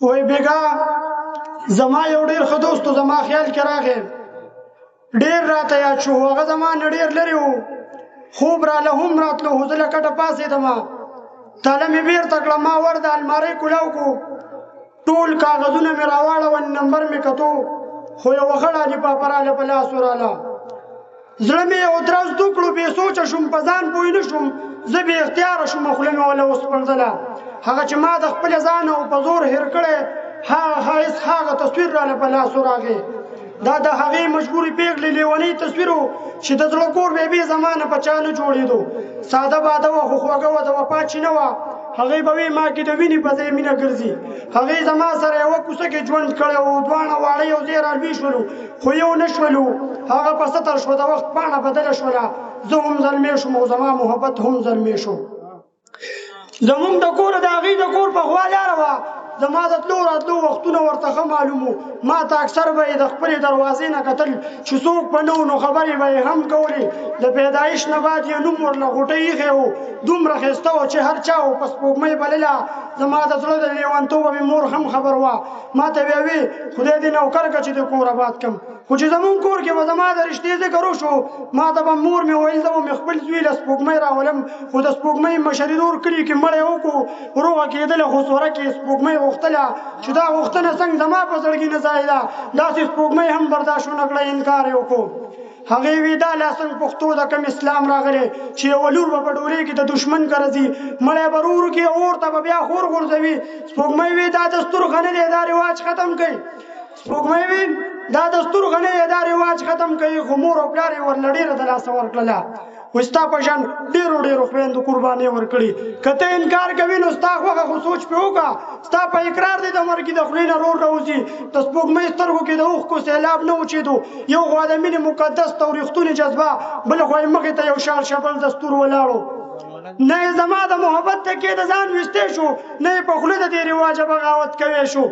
وای بیګا زما یو ډیر ښه دوست زما خیال کې راغی، ډیر راته یاد شو. هغه زما نه ډیر لرې و، خوب راله هم راتلو، خو زه له کټه پاڅېدم، تاله مې بېرته کړه، ما ور د المارۍ کولاو کو، ټول کاغذونه مې راواړول، نمبر مې کتو، خو یوه خړه لفافه راله په لاس وراله. زړه مې یو درز دوکړو، بې سوچه شوم، په ځان پوه نه شوم، زه بې اختیاره شوم، خوله مې وله وسپړدله. هغه چې ما د خپل ځان او په زور هېر کړی هغه ښایست هغه تصویر راله په لاس راغی. دا د هغې مجبورې پېغلې لیونی تصویر و چې د زړه کور بېبې زما نه په چا نه جوړېدو. ساده باده وه خو خوږه وه، د وفا چینه وه. هغې به وې ما کې د وینې په ځای مینه ګرځي. هغې زما سره یوه کوڅه کې ژوند کړی و، دواړه واړه یو ځای رالوي شولو، خو یو نه شولو. هغه په ستر شوه، د وخت پاڼه بدله شوله، زه هم زلمی شوم او زما محبت هم زلمی شو. زمونږ د کوره د هغې د کور په خوا لاره وه، زما د تلو راتلو وختونه ورته ښه معلوم وو. ما ته اکثر به یې د خپلې دروازې نه کتل چې څوک به نه و، نو خبرې به یې هم کولې. د پیدایش نه بعد یې نوم ورله غوټۍ ایښی و، دومره ښایسته وه چې هر چا و په سپوږمۍ بلله. زما د زړه د لیونتوبه مې مور هم خبر وه، ما ته بیا وې خدای دې نوکر که چې د کور آباد کړم. خو چې زمونږ کور کې به زما د رشتې ذکر وشو، ما ته به مور مې ویل زه به مې خپل زوی له سپوږمۍ راولم، خو د سپوږمۍ مشري دور کلي کې مړی وکړو، روغه کېدله خو سوره کې سپوږمۍ غوښتله چې دا غوښتنه څنګه زما په زړګي نه ځای ده، داسې سپوږمۍ هم برداشت ونه کړه، انکار یې وکړو. هغې وی دا لاسن پښتو د کم اسلام راغلی چې یوه لور به په ډولۍ کې د دشمن کره ځي، مړی به ورو کې اور ته به بیا خور غورځوي. سپوږمۍ وی دا دستور ښه نه دی، دا رواج ختم کړئ. سپوږمۍ وی دا دستور ښه نه دی، دا رواج ختم کړئ. خو مور او پلار یې ورله ډېره د لاسه ورکړله، وایي ستا په شان ډېرو ډېرو خویندو قربانۍ ورکړي، که ته انکار کوې نو ستا خوښه، خو سوچ پرې وکړه، ستا په اقرار دی د مرګي د خولې نه رور راوځي. د سپوږمۍ سترګو کې د اوښکو سیلاب نه وچېدو، یو خوا د مینې مقدس ته ورښتونې جذبه، بل خوا یې مخې ته یو شال شبل دستور ولاړو. نه یې زما د محبت تکیې د ځان ویستی شو، نه یې په خوله د دې رواجه بغاوت کوی شو.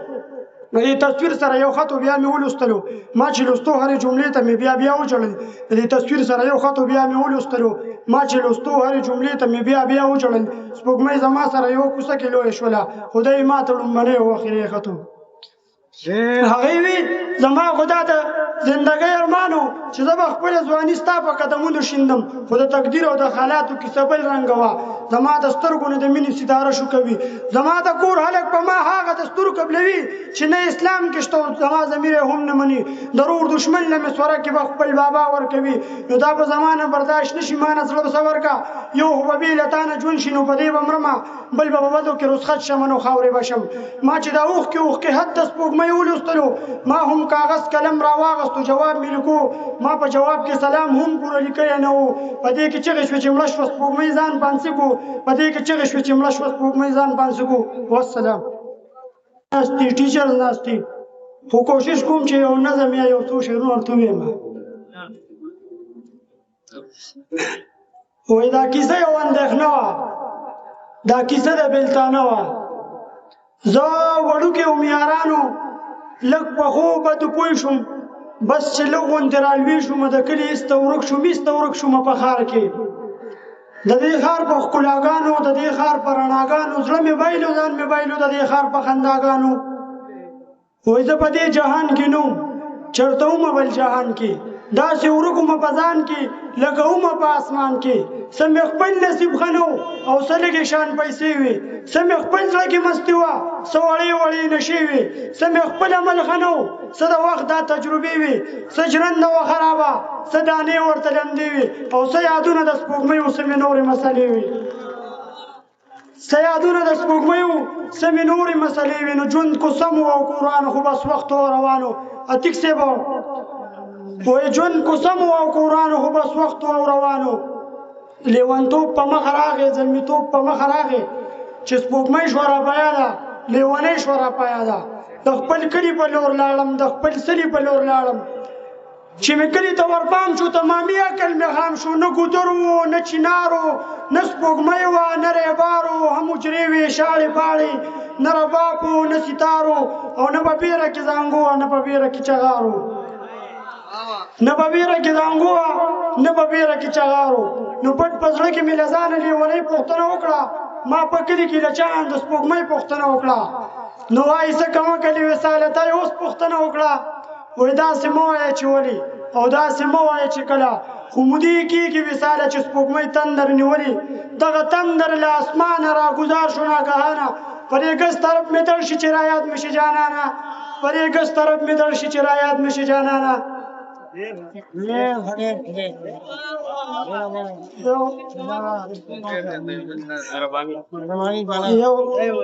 د دې تصویر سره یو خط بیا مې ولوستلو، ما چې لوستو هرې جملې ته مې بیا وژړل. د دې تصویر سره یو خط بیا مې ولوستلو، ما چې لوستو هرې جملې ته مې بیا وژړل. سپوږمۍ زما سره یو کوڅه کې لویه شوله، خدای ما ته لومبنی او اخري خط و. هغې وی زما خو دا د زندګۍ ارمان و چې زه به خپله ځواني ستا په قدمونو شیندم، خو د تقدیر او د حالاتو کیسه بل رنګه وه. زما د سترګو نه د مینې ستاره شو کوي، زما د کور هلک په ما هغه دستور قبلوي چې نه اسلام کې شته، زما ضمیر هم نه مني. ضرور دشمن له مسوره کې به خپل بابا ورکوي، نو دا به زما نه برداشت نه شي. ما نه زړه صبر کا، یو خو به بې له تا نه ژوند شي، نو په دې به مرمه، بل به په بدو کې رسخت شم نو خاورې به شم. ما چې دا اوښکې حد د سپوږمۍ ولوستلو، ما هم کاغذ قلم راواغستو، جواب مې لیکو، ما په جواب کې سلام هم پوره لیکلی نه و. په دې کې چغې شوې چې مړه شوه سپوږمۍ ځان پانسي کو، په دې کې چغې شوې چې مړه شوه سپوږمۍ ځان پانسي کو. والسلام. ناستې ټیچر ناستې، خو کوشش کوم چې یو نظم یا یو څو شعرونه ورته ووایم. وایي دا کیسه یو اندېښنه وه، دا کیسه د بېلتانه وه. زه وړوکې وم، یارانو لږ په ښو بدو پوه شوم، بس چې لږ غوندې رالوی شوم، د کلي ایسته ورک شوم، ایسته ورک شوم په ښار کې. د دې ښار په ښکلاګانو، د دې ښار په رڼاګانو، زړه مې بایلو ځان مې بایلو د دې ښار په خنداګانو. وایي زه په دې جهان کې نه وم، چېرته ومه بل جهان کې، داسې ورک ومه په ځان کې لکه ومه په اسمان کې. څه مې خپل نصیب ښه نه و او څه لږې شان پیسې وې، څه مې خپل زړه کې مستي وه، څه وړې وړې نشې وې، څه مې خپل عمل ښه نه و، څه د وخت دا تجربې وې، څه ژرنده وه خرابه، څه دانې ورته لمدې وې، او څه یادونه د سپوږمۍ و، څه مې نورې مسلې وې. څه یادونه د سپوږمۍ و، څه مې نورې مسلې وې. نو ژوند کوڅم و او قرآن خو بس وخت و روانو. عتیق صاحب وایي ژوند کوڅم و او قرآن خو بس وخت و روانو. لیونتوب په مخه راغی، زلمیتوب په مخه راغی، چې سپوږمۍ شوه را په یاده، لیونۍ شوه را په یاده. د خپل کلي په لور لاړم، د خپل سلي په لور لاړم، چې مې کلي ته ورپام شو، تمامي عقل مې خام شو. نه ګودر و نه چینار و نه سپوږمۍ وه نه ریبار و، هم حجرې وې شاړې پاړې، نه رباب و نه ستار و، او نه په بیره کې زانګو وه نه په بیره کې چغار و، نه په بیره کې زانګو وه نه په بیره کې چغار و. نو پټ په زړه کې مې له ځانه لیونۍ پوښتنه وکړه، ما په کلي کې له چا د سپوږمۍ پوښتنه وکړه نو وایي څه کومه کلي وصاله ته یې اوس پوښتنه وکړه وایي داسې مه وایه چې ولې او داسې مه وایه چې کله خو مودې کېږي وصاله چې سپوږمۍ تندر نیولي دغه تندر له اسمانه راګذار شو ناګهانه پر یې ګز طرف مې دړ شي چې رایاد مې شي جانانه پر یې ګز طرف مې دړ شي چې رایاد مې شي جانانه یو